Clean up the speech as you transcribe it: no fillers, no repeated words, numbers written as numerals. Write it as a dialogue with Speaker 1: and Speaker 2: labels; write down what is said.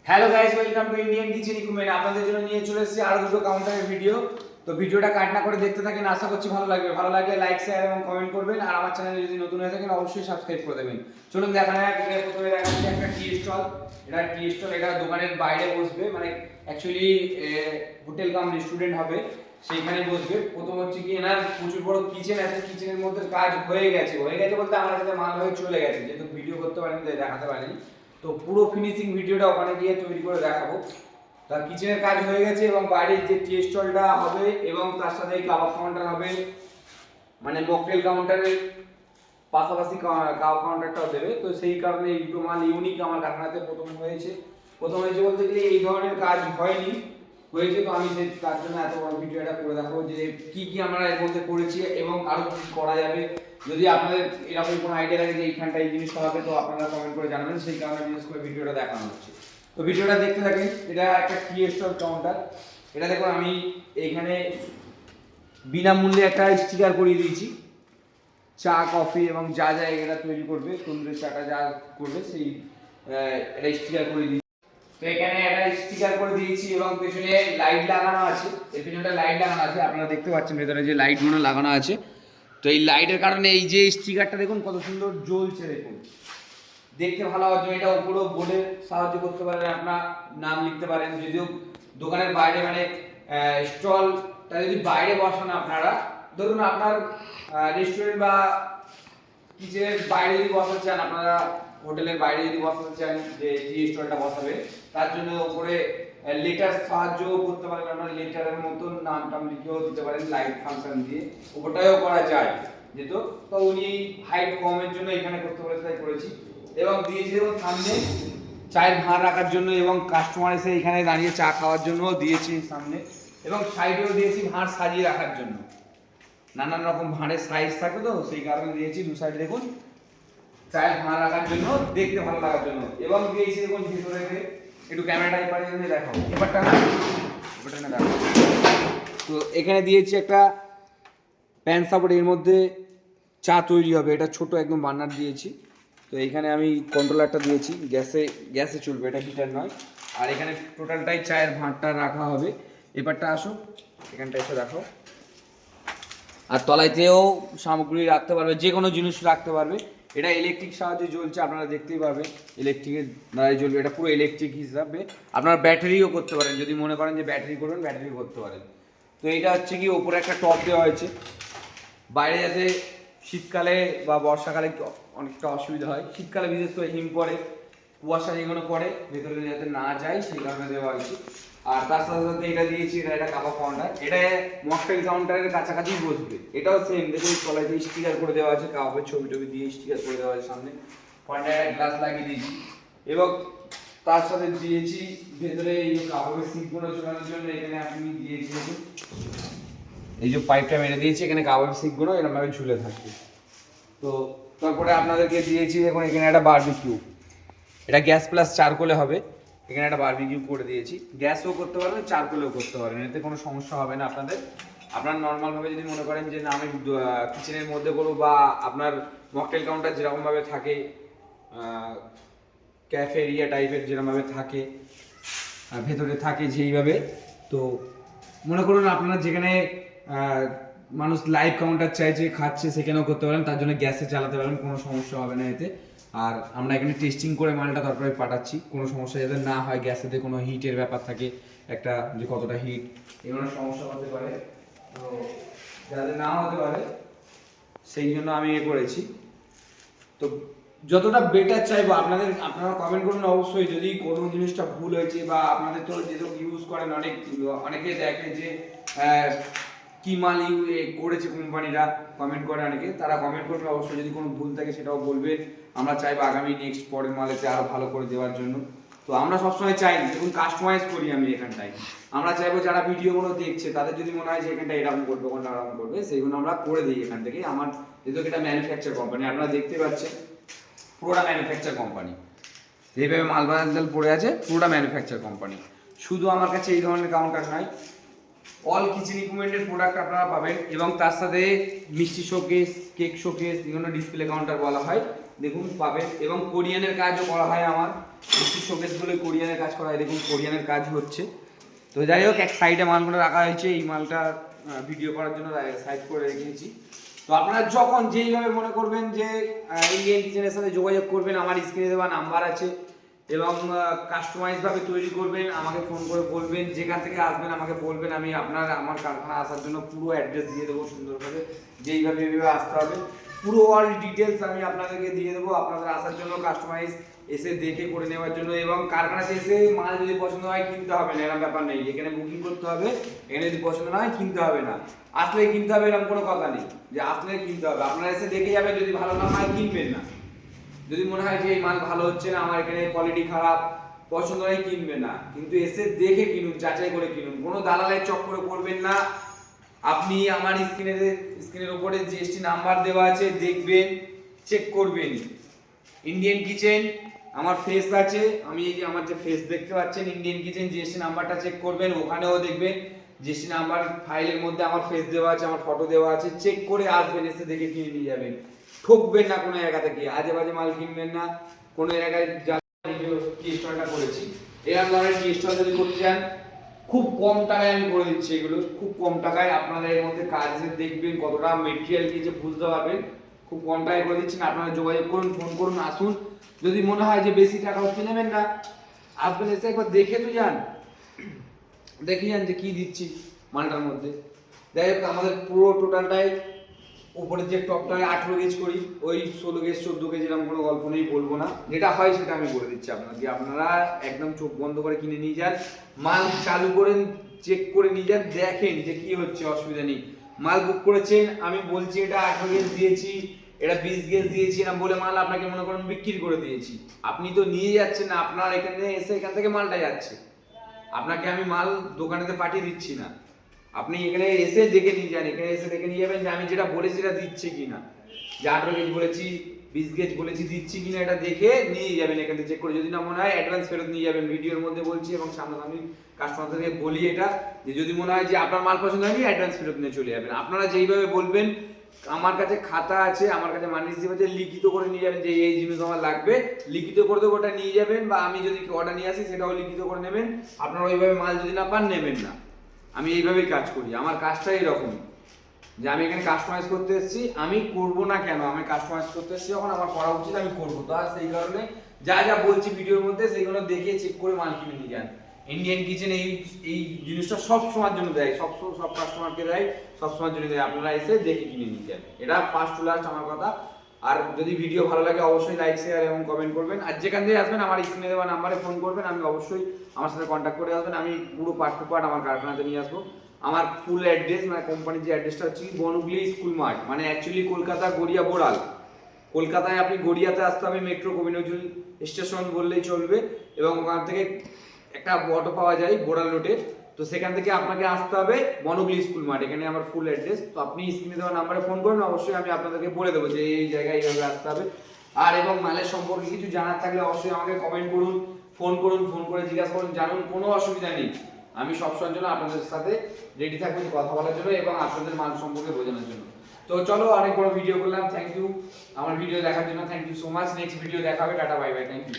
Speaker 1: Hello guys, welcome to Indian kitchen equipment. আপনাদের জন্য নিয়ে চলে এসেছি আরো দুটো কাউন্টারের ভিডিও। তো ভিডিওটা কাট না করে দেখতে থাকেন, আশা করছি ভালো লাগবে। ভালো লাগলে লাইক, শেয়ার এবং কমেন্ট করবেন, আর আমার চ্যানেলে যদি নতুন হয়ে থাকেন অবশ্যই সাবস্ক্রাইব করে দেবেন। চলুন দেখা যাক। প্রথমে দেখাচ্ছি একটা টি স্টল। এটা টি স্টল, এটা দোকানের বাইরে বসবে, মানে অ্যাকচুয়ালি হোটেল কাম রেস্টুরেন্ট হবে, সেইখানে বসবে। প্রথম হচ্ছে কি, এনার প্রচুর বড় কিচেন আছে। কিচেনের মধ্যে কাজ হয়ে গেছে বলতে আমার কাছে মাল হয়ে চলে গেছে, যেহেতু ভিডিও করতে পারেনি তাই দেখাতে পারিনি। তো পুরো ফিনিশিং ভিডিওটা ওখানে গিয়ে তৈরি করে দেখাবো। তার কিচেনের কাজ হয়ে গেছে এবং বাইরের যে টি স্টলটা হবে এবং তার সাথে কাবাব কাউন্টার হবে, মানে মকটেল কাউন্টারের পাশাপাশি কাবাব কাউন্টারটাও দেবে। তো সেই কারণে এই দুটো মাল ইউনিক আমার কারখানাতে প্রথম হয়েছে বলতে গেলে এই ধরনের কাজ হয়নি, হয়েছে। তো আমি তার জন্য এত বড় ভিডিওটা করে দেখাবো যে কি কি আমরা এর মধ্যে করেছি এবং আরো কি করা যাবে। যদি আপনাদের এরকম কোনো আইডিয়া থাকে যে এইখানটা এই জিনিসটা হবে, তো আপনারা কমেন্ট করে জানাবেন, সেই কারণে বিশেষ করে ভিডিওটা দেখানো হচ্ছে। তো ভিডিওটা দেখতে থাকেন। এটা একটা টি স্টল কাউন্টার। এটা দেখুন, আমি এইখানে বিনামূল্যে একটা স্টিকার করিয়ে দিয়েছি। চা, কফি এবং যা যা এটা তৈরি করবে, তন্দুরি চাটা যা করবে সেই এটা স্টিকার করে দিয়েছি। তো এখানে একটা স্টিকার করে দিয়েছি এবং পেছনে লাইট লাগানো আছে। এর পেছনটা লাইট লাগানো আছে, আপনারা দেখতে পাচ্ছেন ভেতরে যে লাইটগুলো লাগানো আছে। তো এই লাইটের কারণে এই যে স্টিকারটা দেখুন কত সুন্দর জ্বলছে, দেখুন দেখতে ভালো হওয়ার জন্য এটা উপরেও বোর্ডের সাহায্য করতে পারেন, আপনার নাম লিখতে পারেন। যদিও দোকানের বাইরে মানে স্টলটা যদি বাইরে বসান আপনারা, ধরুন আপনার রেস্টুরেন্ট বা কিচেনের বাইরে যদি বসাতে চান, আপনারা হোটেলের বাইরে যদি বসাতে চান যে টি স্টলটা বসাবে, তার জন্য উপরে লেটার সাহায্য করতে পারেন। আপনারা লেটারের মতন নাম টাম লিখেও দিতে পারেন লাইট ফাংশন দিয়ে, ওটাও করা যায় যেহেতু। তো উনি হাইট কমের জন্য এখানে করতে বলেছে, তাই করেছি। এবং দিয়েছি দেখুন সামনে চায়ের ভাঁড় রাখার জন্য, এবং কাস্টমার এসে এখানে দাঁড়িয়ে চা খাওয়ার জন্য দিয়েছি সামনে, এবং সাইডেও দিয়েছি ভাঁড় সাজিয়ে রাখার জন্য। নানান রকম ভাঁড়ের সাইজ থাকে, তো সেই কারণে দিয়েছি দু সাইড দেখুন চায়ের ভাঁড় রাখার জন্য, দেখতে ভালো লাগার জন্য। এবং দিয়েছি দেখুন ভিতরে একটু ক্যামেরাটাই পারে যদি দেখাবো, এবারটা না দেখো। তো এখানে দিয়েছি একটা প্যান সাপোর্ট, এর মধ্যে চা তৈরি হবে। এটা ছোট একদম বার্নার দিয়েছি। তো এইখানে আমি কন্ট্রোলারটা দিয়েছি, গ্যাসে চলবে, এটা হিটার নয়। আর এখানে টোটালটাই চায়ের ভাঁড়টা রাখা হবে। এবারটা আসো, এখানটা এসে দেখো। আর তলাইতেও সামগ্রী রাখতে পারবে, যে কোনো জিনিস রাখতে পারবে। এটা ইলেকট্রিক সাহায্যে জ্বলছে, আপনারা দেখতেই পাবেন ইলেকট্রিকের দ্বারাই জ্বলবে। এটা পুরো ইলেকট্রিক হিসাবে। আপনারা ব্যাটারিও করতে পারেন, যদি মনে করেন যে ব্যাটারি করবেন, ব্যাটারিও করতে পারেন। তো এইটা হচ্ছে কি, ওপরে একটা টপ দেওয়া হয়েছে, বাইরে যাতে শীতকালে বা বর্ষাকালে অনেকটা অসুবিধা হয়, শীতকালে বিশেষ করে হিম পড়ে, কুয়াশা যেগুলো পড়ে, ভেতরে যাতে না যায় সেই কারণে দেওয়া হয়েছে। আর তার সাথে সাথে এটা দিয়েছি, এটা একটা কাবাব কাউন্টার। এটা মকটেল কাউন্টারের কাছাকাছি বসবে। এটাও সেম দেখুন, তলায় স্টিকার করে দেওয়া আছে, কাবাবের ছবি টবি দিয়ে স্টিকার করে দেওয়া আছে। সামনে পয়েন্টার গ্লাস লাগিয়ে দিয়েছি, এবং তার সাথে দিয়েছি ভেতরে এই কাবাবের সিটগুলো ঝোলানোর জন্য। এখানে আপনি দিয়েছি দেখুন, এই যে পাইপটা মেরে দিয়েছি, এখানে কাবাবের সিটগুলো এরকমভাবে ঝুলে থাকবে। তো তারপরে আপনাদেরকে দিয়েছি দেখুন, এখানে একটা বারবিকিউ, এটা গ্যাস প্লাস চারকোলে হবে। এখানে একটা বারবিকিউ করে দিয়েছি, গ্যাসও করতে পারবেন, চারকোলেও করতে পারবেন, এতে কোনো সমস্যা হবে না আপনাদের। আপনার নর্মালভাবে যদি মনে করেন যে না আমি কিচেনের মধ্যে করবো, বা আপনার মকটেল কাউন্টার যেরকমভাবে থাকে, ক্যাফে এরিয়া টাইপের যেরকমভাবে থাকে, ভেতরে থাকে যেইভাবে, তো মনে করুন আপনারা যেখানে মানুষ লাইভ কাউন্টার চাইছে, খাচ্ছে, সেখানেও করতে পারেন। তার জন্য গ্যাসে চালাতে পারেন, কোনো সমস্যা হবে না এতে। আর আমরা এখানে টেস্টিং করে মালটা তারপরে পাঠাচ্ছি, কোনো সমস্যা যাতে না হয়। গ্যাসেতে কোনো হিটের ব্যাপার থাকে একটা, যে কতটা হিট, এগুলো সমস্যা হতে পারে, তো যাতে না হতে পারে সেই জন্য আমি করেছি। তো যতটা বেটার চাইবো আপনারা কমেন্ট করুন অবশ্যই, যদি কোনো জিনিসটা ভুল হয়েছে, বা আপনাদের তো যেহেতু ইউজ করেন, অনেকে দেখে যে কি মাল করেছে কোম্পানিরা, কমেন্ট করে অনেকে, তারা কমেন্ট করবে অবশ্যই। যদি কোনো ভুল থাকে সেটাও বলবে, আমরা চাইবো আগামী নেক্সট পরের মালেতে আরো ভালো করে দেওয়ার জন্য। তো আমরা সবসময় চাই, দেখুন কাস্টমাইজ করি আমি এখানটায়। আমরা চাইবো যারা ভিডিওগুলো দেখছে তাদের যদি মনে হয় যে এখানটা এরকম করবে, কোনটা এরকম করবে, সেইগুলো আমরা করে দিই এখান থেকে। আমার যেহেতু এটা ম্যানুফ্যাকচার কোম্পানি, আপনারা দেখতে পাচ্ছেন পুরোটা ম্যানুফ্যাকচার কোম্পানি, যেভাবে মাল বাজার পড়ে আছে পুরোটা ম্যানুফ্যাকচার কোম্পানি। শুধু আমার কাছে এই ধরনের কাউন্টার নয়, অল কিচেন ইকুইপমেন্টের প্রোডাক্ট আপনারা পাবেন। এবং তার সাথে মিষ্টি শোকেস, কেক শোকেস, বিভিন্ন ডিসপ্লে কাউন্টার বলা হয়, দেখুন পাবেন, এবং কোরিয়ানের কাজও করা হয় আমার, কিছু শোকেসগুলো কোরিয়ানের কাজ করা হয়, দেখুন কোরিয়ানের কাজ হচ্ছে। তো যাই হোক, এক সাইডে মালগুলো রাখা হয়েছে, এই মালটা ভিডিও করার জন্য সাইড করে রেখেছি। তো আপনারা যখন যেইভাবে মনে করবেন যে ইন্ডিয়ান কিচেনের সাথে যোগাযোগ করবেন, আমার স্ক্রিনে দেওয়া নাম্বার আছে, এবং কাস্টমাইজভাবে তৈরি করবেন, আমাকে ফোন করে বলবেন, যেখান থেকে আসবেন আমাকে বলবেন, আমি আমার কারখানা আসার জন্য পুরো অ্যাড্রেস দিয়ে দেবো সুন্দরভাবে, যেইভাবে এইভাবে আসতে হবে পুরো অল ডিটেলস আমি আপনাদেরকে দিয়ে দেবো। আপনাদের আসার জন্য, কাস্টমাইজ এসে দেখে করে নেওয়ার জন্য, এবং কারখানাতে এসে মাল যদি পছন্দ হয় কিনতে হবে না, এরকম ব্যাপার নেই। এখানে বুকিং করতে হবে, এখানে যদি পছন্দ না হয় কিনতে হবে না, আসলে কিনতে হবে এরকম কোনো কথা নেই যে আসলে কিনতে হবে। আপনারা এসে দেখে যাবেন, যদি ভালো না হয় কিনবেন না। যদি মনে হয় যে এই মাল ভালো হচ্ছে না, আমার এখানে কোয়ালিটি খারাপ, পছন্দ হয় কিনবেন না, কিন্তু এসে দেখে কিনুন, যাচাই করে কিনুন, কোনো দালালের চক্করে পড়বেন না। আপনি আমার স্ক্রিনের উপরে জিএসটি নাম্বার দেওয়া আছে, দেখবেন, চেক করবেন। ইন্ডিয়ান কিচেন আমার ফেস আছে, আমি এই যে আমার যে ফেস দেখতে পাচ্ছেন, ইন্ডিয়ান কিচেন জিএসটি নাম্বারটা চেক করবেন, ওখানেও দেখবেন জিএসটি নাম্বার ফাইলের মধ্যে আমার ফেস দেওয়া আছে, আমার ফটো দেওয়া আছে, চেক করে আসবেন, এসে দেখে কিনে নিয়ে যাবেন। ঠকবেন না কোনো জায়গা থেকে, আজে বাজে মাল কিনবেন না কোনো জায়গায়। টি স্টলটা করেছি, এরকম ধরনের টি স্টল যদি করতে চান, খুব কম টাকায় আমি করে দিচ্ছি এগুলো, খুব কম টাকায়। আপনারা এর মধ্যে কাজে দেখবেন কতটা মেটেরিয়াল দিয়েছে, বুঝতে পারবেন, খুব কম টাকায় করে দিচ্ছেন। আপনারা যোগাযোগ করুন, ফোন করুন, আসুন। যদি মনে হয় যে বেশি টাকা হচ্ছে, নেবেন না, আসবেন, এসে একবার দেখে তো যান, দেখে যান যে কি দিচ্ছি মালটার মধ্যে। যাই হোক, আমাদের পুরো টোটালটাই উপরে যে টপটা 18 গেজ করি, ওই 16 গেজ 14 গেজ এরকম কোনো গল্প নেই, বলবো না, যেটা হয় সেটা আমি বলে দিচ্ছি আপনাকে। আপনারা একদম চোখ বন্ধ করে কিনে নিয়ে যান, মাল চালু করেন, চেক করে নিয়ে যান, দেখেন যে কি হচ্ছে, অসুবিধা নেই। মাল বুক করেছেন, আমি বলছি এটা 18 গেজ দিয়েছি, এটা 20 গেজ দিয়েছি, এরকম বলে মাল আপনাকে মনে করেন বিক্রি করে দিয়েছি, আপনি তো নিয়ে যাচ্ছেন না, আপনার এখানে এসে এখান থেকে মালটা যাচ্ছে, আপনাকে আমি মাল দোকানেতে পাঠিয়ে দিচ্ছি না। আপনি এখানে এসে দেখে নিয়ে যান, এখানে এসে দেখে নিয়ে যাবেন যে আমি যেটা বলেছি সেটা দিচ্ছে কিনা, যে 18 গেজ বলেছি, 20 গেজ বলেছি, দিচ্ছি কিনা, এটা দেখে নিয়ে যাবেন এখান থেকে চেক করে। যদি না মনে হয় অ্যাডভান্স ফেরত নিয়ে যাবেন, ভিডিওর মধ্যে বলছি, এবং সামনাসামনি কাস্টমারদেরকে বলি এটা, যে যদি মনে হয় যে আপনার মাল পছন্দ হয়নি, অ্যাডভান্স ফেরত নিয়ে চলে যাবেন। আপনারা যেইভাবে বলবেন, আমার কাছে খাতা আছে, আমার কাছে মানি রিসিভ আছে, লিখিত করে নিয়ে যাবেন যে এই জিনিস আমার লাগবে, লিখিত করে দেবো, ওটা নিয়ে যাবেন, বা আমি যদি অর্ডার নিয়ে আসি সেটাও লিখিত করে নেবেন। আপনারা ওইভাবে মাল যদি না পান, নেবেন না। আমি এইভাবেই কাজ করি, আমার কাজটা এইরকমই, যে আমি এখানে কাস্টমাইজ করতে এসেছি, আমি করব না কেন, আমি কাস্টমাইজ করতে এসেছি যখন, আমার করা উচিত, আমি করবো। তো আর সেই কারণে যা যা বলছি ভিডিওর মধ্যে, সেইগুলো দেখে চেক করে মাল কিনে নিয়ে যান। ইন্ডিয়ান কিচেন এই জিনিসটা সব সময়ের জন্য দেয়, সব কাস্টমারকে দেয়, সব সময়ের জন্য দেয়। আপনারা এসে দেখে কিনে নিয়ে যান, এটা ফার্স্ট টু লাস্ট আমার কথা। আর যদি ভিডিও ভালো লাগে, অবশ্যই লাইক, শেয়ার এবং কমেন্ট করবেন। আর যেখান থেকে আসবেন, আমার স্ক্রিনে দেওয়া নাম্বারে ফোন করবেন, আমি অবশ্যই আমার সাথে কন্ট্যাক্ট করে আসবেন, আমি পুরো পার্ট টু পার্ট আমার কারখানাতে নিয়ে আসবো। আমার ফুল অ্যাড্রেস, মানে কোম্পানির যে অ্যাড্রেসটা হচ্ছে বনগুলি স্কুল মাঠ, মানে অ্যাকচুয়ালি কলকাতা গড়িয়া বোড়াল। কলকাতায় আপনি গড়িয়াতে আসতে হবে, মেট্রো কবি নজরুল স্টেশন বললেই চলবে, এবং ওখান থেকে একটা অটো পাওয়া যায় বোড়াল রোডে, তো সেখান থেকে আপনাকে আসতে হবে বনগুলি স্কুল মাঠ, এখানে আমার ফুল অ্যাড্রেস। তো আপনি স্ক্রিনে দেওয়া নাম্বারে ফোন করুন, অবশ্যই আমি আপনাদেরকে বলে দেবো যে এই জায়গায় এইভাবে আসতে হবে। আর এবং মালের সম্পর্কে কিছু জানার থাকলে অবশ্যই আমাকে কমেন্ট করুন, ফোন করে জিজ্ঞাসা করুন, জানুন, কোনো অসুবিধা নেই। আমি সবসময়ের জন্য আপনাদের সাথে রেডি থাকবো কথা বলার জন্য, এবং আপনাদের মাল সম্পর্কে বোঝানোর জন্য। তো চলো, অনেক বড় ভিডিও করলাম, থ্যাংক ইউ আমার ভিডিও দেখার জন্য, thank you so much. Next video দেখা হবে, tata, bye bye, thank you.